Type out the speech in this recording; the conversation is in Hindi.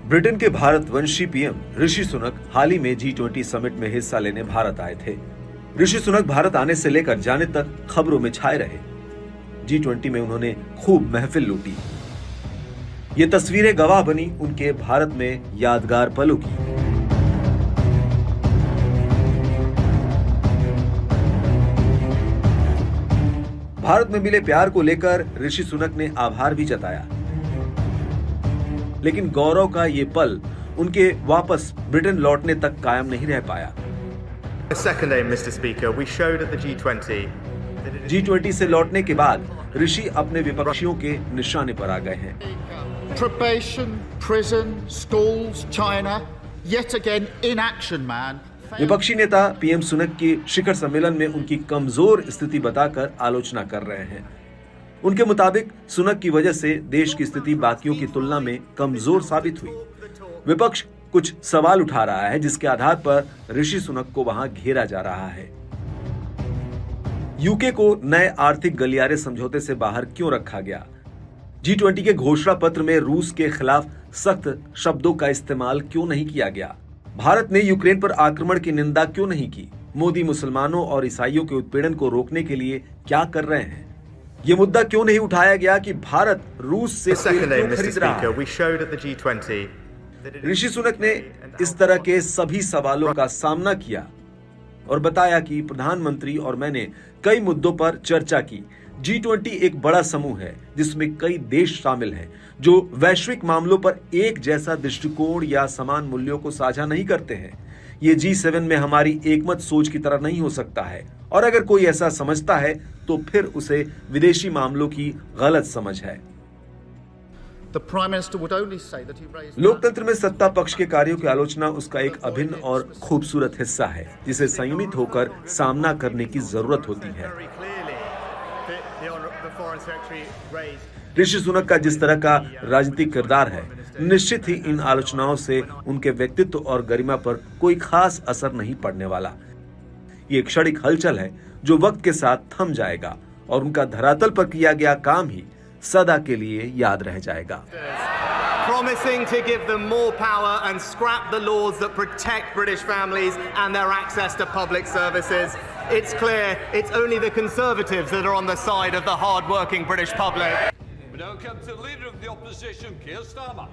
ब्रिटेन के भारतवंशी पीएम ऋषि सुनक हाल ही में G20 समिट में हिस्सा लेने भारत आए थे। ऋषि सुनक भारत आने से लेकर जाने तक खबरों में छाए रहे। G20 में उन्होंने खूब महफिल लूटी। ये तस्वीरें गवाह बनी उनके भारत में यादगार पलों की। भारत में मिले प्यार को लेकर ऋषि सुनक ने आभार भी जताया, लेकिन गौरव का ये पल उनके वापस ब्रिटेन लौटने तक कायम नहीं रह पाया। G20 से लौटने के बाद ऋषि अपने विपक्षियों के निशाने पर आ गए हैं। Probation, prison, schools, China, yet again in action, man. विपक्षी नेता पीएम सुनक की शिखर सम्मेलन में उनकी कमजोर स्थिति बताकर आलोचना कर रहे हैं। उनके मुताबिक सुनक की वजह से देश की स्थिति बाकियों की तुलना में कमजोर साबित हुई। विपक्ष कुछ सवाल उठा रहा है जिसके आधार पर ऋषि सुनक को वहां घेरा जा रहा है। यूके को नए आर्थिक गलियारे समझौते से बाहर क्यों रखा गया? G20 के घोषणा पत्र में रूस के खिलाफ सख्त शब्दों का इस्तेमाल क्यों नहीं किया गया? भारत ने यूक्रेन पर आक्रमण की निंदा क्यों नहीं की? मोदी मुसलमानों और ईसाइयों के उत्पीड़न को रोकने के लिए क्या कर रहे हैं? ये मुद्दा क्यों नहीं उठाया गया कि भारत रूस से तेल क्यों खरीद रहा है? ऋषि सुनक ने इस तरह के सभी सवालों का सामना किया और बताया कि प्रधानमंत्री और मैंने कई मुद्दों पर चर्चा की। G20 एक बड़ा समूह है जिसमें कई देश शामिल हैं जो वैश्विक मामलों पर एक जैसा दृष्टिकोण या समान मूल्यों को साझा नहीं करते हैं। ये G7 में हमारी एकमत सोच की तरह नहीं हो सकता है, और अगर कोई ऐसा समझता है तो फिर उसे विदेशी मामलों की गलत समझ है। लोकतंत्र में सत्ता पक्ष के कार्यों की आलोचना उसका एक अभिन्न और खूबसूरत हिस्सा है जिसे संयमित होकर सामना करने की जरूरत होती है। ऋषि सुनक का जिस तरह का राजनीतिक किरदार है, निश्चित ही इन आलोचनाओं से उनके व्यक्तित्व और गरिमा पर कोई खास असर नहीं पड़ने वाला। ये एक क्षणिक हलचल है जो वक्त के साथ थम जाएगा और उनका धरातल पर किया गया काम ही सदा के लिए याद रह जाएगा। Promising to give them more power and scrap the laws that protect British families and their access to public services. It's clear it's only the Conservatives that are on the side of the hard-working British public. We now come to the Leader of the Opposition, Keir Starmer.